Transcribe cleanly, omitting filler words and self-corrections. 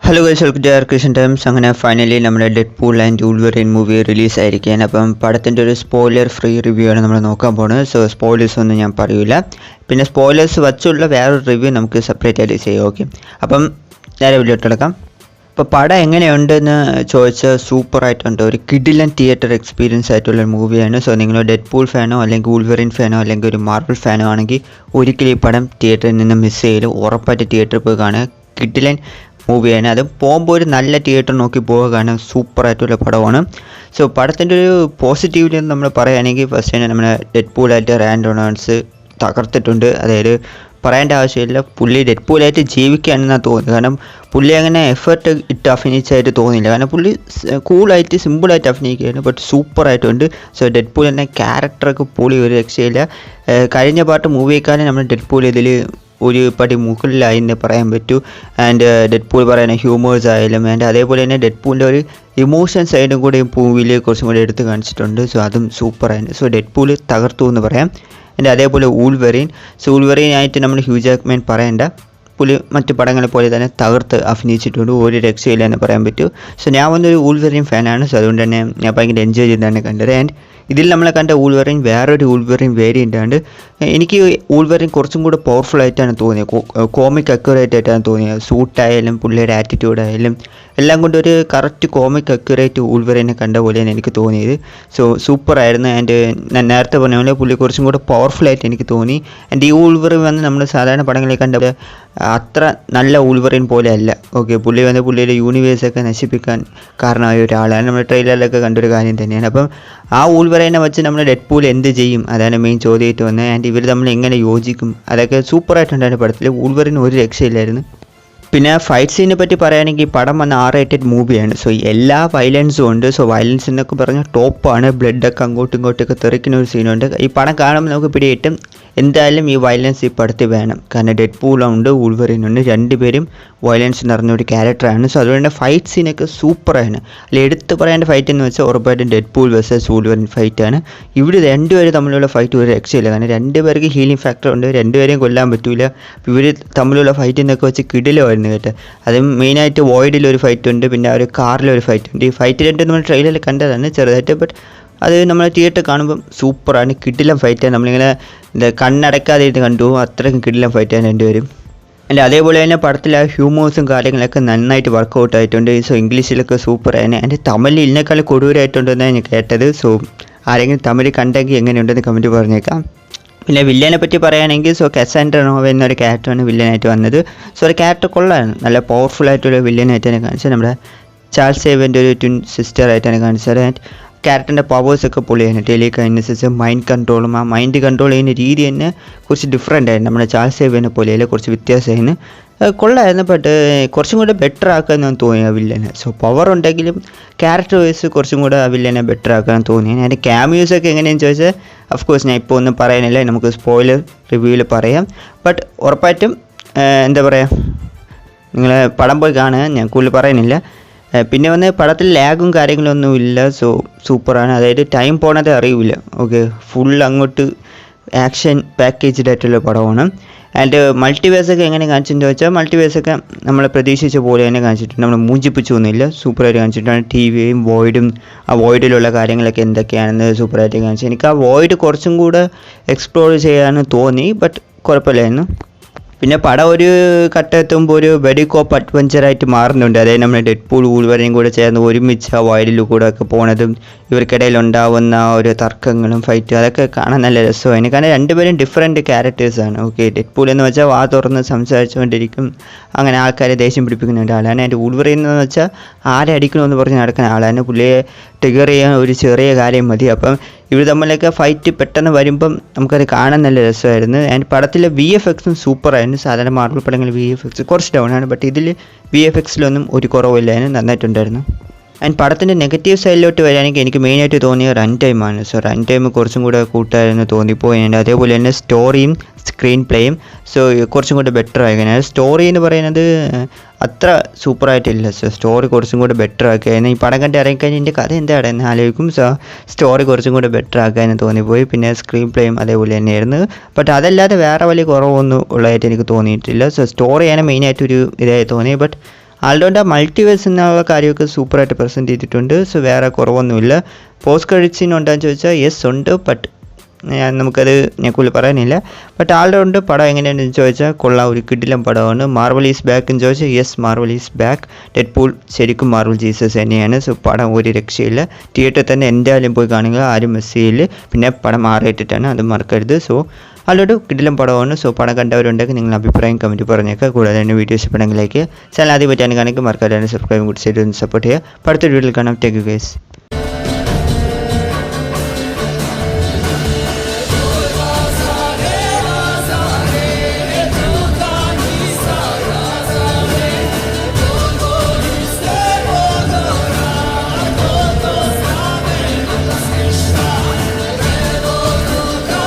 Hello guys, welcome to Krishan times. അങ്ങനെ finally നമ്മുടെ Deadpool and Wolverine movie release ആയിരിക്കുകയാണ്. അപ്പം പടത്തിൻ്റെ ഒരു സ്പോയിലർ ഫ്രീ റിവ്യൂ ആണ് നമ്മൾ നോക്കാൻ പോകുന്നത്. സോ സ്പോയിലേഴ്സ് ഒന്നും ഞാൻ പറയില്ല. പിന്നെ സ്പോയിലേഴ്സ് വച്ചുള്ള വേറൊരു റിവ്യൂ നമുക്ക് സെപ്പറേറ്റ് ആയിട്ട് ചെയ്യാം. ഓക്കെ, അപ്പം നേരെ വീഡിയോ എടുക്കാം. ഇപ്പോൾ പടം എങ്ങനെയുണ്ടെന്ന് ചോദിച്ചാൽ സൂപ്പറായിട്ടുണ്ട്. ഒരു കിഡിലൻ തിയേറ്റർ എക്സ്പീരിയൻസ് ആയിട്ടുള്ള മൂവിയാണ്. സോ നിങ്ങൾ ഡെഡ്പൂൾ ഫാനോ അല്ലെങ്കിൽ വൂൾവറിൻ ഫാനോ അല്ലെങ്കിൽ ഒരു മാർവൽ ഫാനോ ആണെങ്കിൽ ഒരിക്കലും ഈ പടം തിയേറ്ററിൽ നിന്ന് മിസ് ചെയ്യില്ല. ഉറപ്പായിട്ട് തിയേറ്ററിൽ പോയി കാണുക. കിഡിലൻ മൂവിയാണ്. അത് പോകുമ്പോൾ ഒരു നല്ല തിയേറ്റർ നോക്കി പോവുക, കാരണം സൂപ്പറായിട്ടുള്ള പടമാണ്. സോ പടത്തിൻ്റെ ഒരു പോസിറ്റീവിറ്റി നമ്മൾ പറയുകയാണെങ്കിൽ ഫസ്റ്റ് തന്നെ നമ്മുടെ ഡെഡ്പൂളായിട്ട് റാൻ റൊണാൾഡ്സ് തകർത്തിട്ടുണ്ട്. അതായത് പറയേണ്ട ആവശ്യമില്ല, പുള്ളി ഡെഡ്പൂളായിട്ട് ജീവിക്കുകയാണെന്നാണ് തോന്നുന്നത്. കാരണം പുള്ളി അങ്ങനെ എഫേർട്ട് ഇട്ട് അഭിനയിച്ചായിട്ട് തോന്നിയില്ല. കാരണം പുള്ളി കൂളായിട്ട് സിമ്പിളായിട്ട് അഭിനയിക്കുകയാണ്, ബട്ട് സൂപ്പറായിട്ടുണ്ട്. സോ ഡെഡ്പൂൾ എന്ന ക്യാരക്ടറൊക്കെ പുള്ളി ഒരു രക്ഷയില്ല. കഴിഞ്ഞ പാട്ട് മൂവിയേക്കാളും നമ്മുടെ ഡെഡ്പൂൾ ഇതിൽ ഒരു പടി മുകളിലായി എന്ന് പറയാൻ പറ്റൂ. ആൻഡ് ഡെഡ്പൂൾ പറയുന്ന ഹ്യൂമേഴ്സ് ആയാലും ആൻഡ് അതേപോലെ തന്നെ ഡെഡ്പൂളിൻ്റെ ഒരു ഇമോഷൻ സൈഡും കൂടി മൂവിയിൽ കുറച്ചും കൂടി എടുത്ത് കാണിച്ചിട്ടുണ്ട്. സോ അതും സൂപ്പറായിരുന്നു. സോ ഡെഡ്പൂൾ തകർത്തു എന്ന് പറയാം. ആൻഡ് അതേപോലെ വൂൾവറിൻ. സോ വൂൾവറിനായിട്ട് നമ്മൾ ഹ്യൂ ജാക്ക്മാൻ പറയേണ്ട, പുള്ളി മറ്റ് പടങ്ങളെ പോലെ തന്നെ തകർത്ത് അഭിനയിച്ചിട്ടുണ്ട്. ഒരു രക്ഷയില്ല എന്ന് പറയാൻ പറ്റൂ. സോ ഞാൻ വന്നൊരു വൂൾവറിൻ ഫാനാണ്. സോ അതുകൊണ്ട് തന്നെ ഞാൻ ഭയങ്കര എൻജോയ് ചെയ്താണ് കണ്ടത്. ആൻഡ് ഇതിൽ നമ്മളെ കണ്ട വൂൾവറിൻ വേറൊരു വൂൾവറിൻ വേരിയൻ്റ് ആണ്. എനിക്ക് വൂൾവറിൻ കുറച്ചും കൂടെ പവർഫുൾ ആയിട്ടാണ് തോന്നിയത്, കോമിക് അക്യുറേറ്റ് ആയിട്ടാണ് തോന്നിയത്. സൂട്ടായാലും പുള്ളിയുടെ ആറ്റിറ്റ്യൂഡായാലും എല്ലാം കൊണ്ട് ഒരു കറക്റ്റ് കോമിക് അക്യുറേറ്റ് വൂൾവറിനെ കണ്ട പോലെയാണ് എനിക്ക് തോന്നിയത്. സോ സൂപ്പറായിരുന്നു. ആൻഡ് ഞാൻ നേരത്തെ പറഞ്ഞ പോലെ പുള്ളി കുറച്ചും കൂടെ പവർഫുൾ ആയിട്ട് എനിക്ക് തോന്നി. ആൻഡ് ഈ വൂൾവറിൻ വന്ന് നമ്മൾ സാധാരണ പടങ്ങളിൽ കണ്ട അത്ര നല്ല വൂൾവറിൻ പോലെ അല്ല. ഓക്കെ, പുള്ളി വന്ന് പുള്ളിയുടെ യൂണിവേഴ്സൊക്കെ നശിപ്പിക്കാൻ കാരണമായ ഒരാളാണ്. നമ്മൾ ട്രെയിലറിലൊക്കെ കണ്ടൊരു കാര്യം തന്നെയാണ്. അപ്പം ആ വൂൾവറിനെ വെച്ച് നമ്മൾ ഡെഡ്പൂൾ എന്ത് ചെയ്യും, അതാണ് മെയിൻ ചോദ്യമായിട്ട് വന്നത്. ആൻഡ് ഇവർ നമ്മൾ എങ്ങനെ യോജിക്കും, അതൊക്കെ സൂപ്പറായിട്ടുണ്ടായിരുന്നു പടത്തിൽ. വൂൾവറിന് ഒരു രക്ഷയില്ലായിരുന്നു. പിന്നെ ഫൈറ്റ് സീനെ പറ്റി പറയുകയാണെങ്കിൽ പടം വന്ന R-rated മൂവിയാണ്. സോ എല്ലാ വയലൻസും ഉണ്ട്. സോ വയലൻസ് എന്നൊക്കെ പറഞ്ഞാൽ ടോപ്പാണ്. ബ്ലഡൊക്കെ അങ്ങോട്ടും ഇങ്ങോട്ടൊക്കെ തെറിക്കുന്ന ഒരു സീനുണ്ട്. ഈ പടം കാണുമ്പോൾ നമുക്ക് പിടികിട്ടും എന്തായാലും ഈ വയലൻസ് ഈ പടത്തിൽ വേണം. കാരണം ഡെഡ്പൂളുണ്ട്, വൂൾവറിനുണ്ട്, രണ്ടുപേരും വയലൻസ് നിറഞ്ഞ ഒരു ക്യാരക്ടറാണ്. സോ അതുകൊണ്ട് ഫൈറ്റ് സീനൊക്കെ സൂപ്പറാണ്. അതിൽ എടുത്ത് പറയേണ്ട ഫൈറ്റ് എന്ന് വെച്ചാൽ ഉറപ്പായിട്ടും ഡെഡ്പൂൾ വേഴ്സസ് വൂൾവറിൻ ഫൈറ്റാണ്. ഇവിടെ രണ്ടുപേരും തമ്മിലുള്ള ഫൈറ്റ് ഒരു രക്ഷയില്ല. കാരണം രണ്ടുപേർക്ക് ഹീലിംഗ് ഫാക്ടർ ഉണ്ട്, രണ്ടുപേരെയും കൊല്ലാൻ പറ്റില്ല. ഇവർ തമ്മിലുള്ള ഫൈറ്റ് എന്നൊക്കെ വെച്ച് കിടിലമായിരുന്നു കേട്ടോ. അത് മെയിനായിട്ട് വോയിഡിലൊരു ഫൈറ്റ് ഉണ്ട്, പിന്നെ ആ ഒരു കാറിലൊരു ഫൈറ്റ് ഉണ്ട്. ഈ ഫൈറ്റ് രണ്ടും നമ്മൾ ട്രെയിലറിൽ കണ്ടതാണ് ചെറുതായിട്ട്, ബട്ട് അത് നമ്മൾ തിയേറ്റർ കാണുമ്പം സൂപ്പറാണ്. കിടിലം ഫൈറ്റാണ്. നമ്മളിങ്ങനെ കണ്ണടക്കാതെ ഇരുന്ന് കണ്ടു, അത്രയ്ക്കും കിടിലം ഫൈറ്റാണ് രണ്ടുപേരും. അല്ല അതേപോലെ തന്നെ പടത്തിലെ ഹ്യൂമേഴ്സും കാര്യങ്ങളൊക്കെ നന്നായിട്ട് വർക്കൗട്ട് ആയിട്ടുണ്ട്. സോ ഇംഗ്ലീഷിലൊക്കെ സൂപ്പറാണ്. എൻ്റെ തമിഴിൽ ഇതിനേക്കാൾ കൊടൂരായിട്ടുണ്ടെന്നാണ് ഞാൻ കേട്ടത്. സോ ആരെങ്കിലും തമിഴ് കണ്ടെങ്കിൽ എങ്ങനെയുണ്ടെന്ന് കമൻറ്റ് പറഞ്ഞേക്കാം. പിന്നെ വില്ലനെ പറ്റി പറയുകയാണെങ്കിൽ സോ കസാൻഡ്ര നോവ എന്നൊരു ക്യാരക്ടറാണ് വില്ലനായിട്ട് വന്നത്. സോ ഒരു ക്യാരക്ടർ കൊള്ളാണ്, നല്ല പവർഫുൾ ആയിട്ടുള്ള വില്ലനായിട്ടാണ് കാണിച്ചത്. നമ്മുടെ ചാൾസ് സേവൻ്റെ ഒരു ട്വിൻ സിസ്റ്ററായിട്ടാണ് കാണിച്ചത്. ആൻഡ് ക്യാരക്ടറിൻ്റെ പവേഴ്സൊക്കെ പൊളിയാണ്. ടെലികൈനസിസ്, മൈൻഡ് കൺട്രോളും. ആ മൈൻഡ് കൺട്രോൾ ചെയ്യുന്ന രീതി തന്നെ കുറച്ച് ഡിഫറെൻ്റ് ആയിരുന്നു. നമ്മുടെ ചാൾസ് സേവനെ പോലെയല്ല, കുറച്ച് വ്യത്യാസമായിരുന്നു. കൊള്ളായിരുന്നു. ബട്ട് കുറച്ചും കൂടെ ബെറ്റർ ആക്കാമെന്ന് തോന്നി ആ വില്ലനെ. സോ പവർ ഉണ്ടെങ്കിലും ക്യാരക്ടർ വൈസ് കുറച്ചും കൂടെ ആ വില്ലനെ ബെറ്റർ ആക്കാൻ തോന്നി. അതിൻ്റെ ക്യാമിയോസൊക്കെ എങ്ങനെയാണെന്ന് ചോദിച്ചാൽ അഫ്കോഴ്സ് ഞാൻ ഇപ്പോൾ ഒന്നും പറയാനില്ല, നമുക്ക് സ്പോയിലർ റിവ്യൂവിൽ പറയാം. ബട്ട് ഉറപ്പായിട്ടും എന്താ പറയുക, നിങ്ങൾ പടം പോയി കാണുക, ഞാൻ കൂടുതൽ പറയുന്നില്ല. പിന്നെ വന്ന് പടത്തിൽ ലാഗും കാര്യങ്ങളൊന്നും ഇല്ല. സോ സൂപ്പറാണ്. അതായത് ടൈം പോണത് അറിയില്ല. ഓക്കെ, ഫുൾ അങ്ങോട്ട് ആക്ഷൻ പാക്കേജ്ഡ് ആയിട്ടുള്ള പടമാണ്. ആൻഡ് മൾട്ടിവേഴ്സൊക്കെ എങ്ങനെ കാണിച്ചിട്ടുണ്ടെന്ന് വെച്ചാൽ മൾട്ടിവേഴ്സൊക്കെ നമ്മൾ പ്രതീക്ഷിച്ച പോലെ തന്നെ കാണിച്ചിട്ടുണ്ട്. നമ്മൾ മൂഞ്ചിപ്പിച്ചൊന്നുമില്ല, സൂപ്പറായിട്ട് കാണിച്ചിട്ടാണ്. ടിവിയും വോയിഡും ആ വോയിഡിലുള്ള കാര്യങ്ങളൊക്കെ എന്തൊക്കെയാണെന്ന് സൂപ്പറായിട്ട് കാണിച്ചു. എനിക്ക് ആ വോയിഡ് കുറച്ചും കൂടെ എക്സ്പ്ലോർ ചെയ്യാമെന്ന് തോന്നി, ബട്ട് കുഴപ്പമില്ലായിരുന്നു. പിന്നെ പടം ഒരു ഘട്ടമെത്തുമ്പോൾ ഒരു വെടി കോപ്പ് അഡ്വഞ്ചറായിട്ട് മാറുന്നുണ്ട്. അതായത് നമ്മൾ ഡെഡ്പൂൾ വൂൾവറിനും കൂടെ ചേർന്ന് ഒരുമിച്ച് ആ വയലിൽ കൂടെ ഒക്കെ പോണതും ഇവർക്കിടയിൽ ഉണ്ടാവുന്ന ഒരു തർക്കങ്ങളും ഫൈറ്റും അതൊക്കെ കാണാൻ നല്ല രസമായിരുന്നു. കാരണം രണ്ടുപേരും ഡിഫറെൻറ്റ് ക്യാരക്ടേഴ്സാണ്. ഓക്കെ, ഡെഡ്പൂൾ എന്ന് വെച്ചാൽ വാ തുറന്ന് സംസാരിച്ചുകൊണ്ടിരിക്കും, അങ്ങനെ ആൾക്കാരെ ദേഷ്യം പിടിപ്പിക്കുന്ന ഒരാളാണ്. ആൻഡ് വൂൾവറിൻ എന്ന് വെച്ചാൽ ആരെ അടിക്കണമെന്ന് പറഞ്ഞ് നടക്കുന്ന ആളാണ്. പുള്ളിയെ ട്രിഗർ ചെയ്യാൻ ഒരു ചെറിയ കാര്യം മതി. അപ്പം ഇവർ തമ്മിലൊക്കെ ഫൈറ്റ് പെട്ടെന്ന് വരുമ്പം നമുക്കത് കാണാൻ നല്ല രസമായിരുന്നു. ആൻഡ് പടത്തിലെ VFXും സൂപ്പറായിരുന്നു. സാധാരണ മാർവൽ പടങ്ങളിൽ VFX കുറച്ച് ഡൗൺ ആണ്, ബട്ട് ഇതിൽ VFXലൊന്നും ഒരു കുറവില്ലായിരുന്നു, നന്നായിട്ടുണ്ടായിരുന്നു. ആൻഡ് പടത്തിൻ്റെ നെഗറ്റീവ് സൈഡിലോട്ട് വരികയാണെങ്കിൽ എനിക്ക് മെയിനായിട്ട് തോന്നിയ റൺ ടൈമാണ്. സോ റൺ ടൈം കുറച്ചും കൂടെ കൂട്ടായിരുന്നു തോന്നിപ്പോയിട്ടുണ്ട്. അതേപോലെ തന്നെ സ്റ്റോറിയും സ്ക്രീൻ പ്ലേയും സോ കുറച്ചും കൂടെ ബെറ്റർ ആയിരിക്കണം. സ്റ്റോറി എന്ന് പറയുന്നത് അത്ര സൂപ്പറായിട്ടില്ല. സോ സ്റ്റോറി കുറച്ചും കൂടെ ബെറ്റർ ആക്കുകയായിരുന്നു. ഈ പടം കണ്ട് ഇറങ്ങിക്കഴിഞ്ഞാൽ എൻ്റെ കഥ എന്താണ് എന്ന് ആലോചിക്കും. സോ സ്റ്റോറി കുറച്ചും കൂടെ ബെറ്റർ ആക്കാനും തോന്നിപ്പോയി. പിന്നെ സ്ക്രീൻ പ്ലേയും അതേപോലെ തന്നെയായിരുന്നു. ബട്ട് അതല്ലാതെ വേറെ വലിയ കുറവൊന്നും ഉള്ളതായിട്ട് എനിക്ക് തോന്നിയിട്ടില്ല. സോ സ്റ്റോറിയാണ് മെയിനായിട്ടൊരു ഇതായി തോന്നി. ബട്ട് ആൾറൗണ്ട് മൾട്ടിവേഴ്സ് എന്നുള്ള കാര്യമൊക്കെ സൂപ്പറായിട്ട് പ്രസൻറ്റ് ചെയ്തിട്ടുണ്ട്. സോ വേറെ കുറവൊന്നുമില്ല. പോസ്റ്റ് ക്രെഡിറ്റ് സീൻ ഉണ്ടോയെന്ന് ചോദിച്ചാൽ യെസ് ഉണ്ട്, ബട്ട് നമുക്കത് ഞാൻ കൂടുതൽ പറയാനില്ല. ബട്ട് ആൾറൗണ്ട് പടം എങ്ങനെയാണെന്ന് ചോദിച്ചാൽ കൊള്ളാം, ഒരു കിടിലം പടമാണ്. മാർവൽ ഈസ് ബാക്ക് എന്ന് ചോദിച്ചാൽ yes, Marvel is back. Deadpool ശരിക്കും മാർവൽ ജീസസ് തന്നെയാണ്. സോ പടം ഒരു രക്ഷയില്ല. തിയേറ്ററിൽ തന്നെ എന്തായാലും പോയി കാണുക, ആരും മിസ് ചെയ്യില്ല. പിന്നെ പടം മാറിയിട്ടിട്ടാണ്, അത് മറക്കരുത്. സോ അല്ലൊരു കിടിലം പടമാണ്. സോ പടം കണ്ടവരുണ്ടെങ്കിൽ നിങ്ങൾ അഭിപ്രായം കമൻറ്റ് പറഞ്ഞേക്കുക. കൂടാതെ തന്നെ വീഡിയോസ് ഇഷ്ടപ്പെടുമെങ്കിലേക്ക് ചാനൽ ആദ്യം പറ്റാൻ കാണിക്കും മറക്കാതെ സബ്സ്ക്രൈബ് കൂടി ചെയ്ത് സപ്പോർട്ട് ചെയ്യുക. അടുത്ത വീഡിയോയിൽ കാണാം. Take you guys.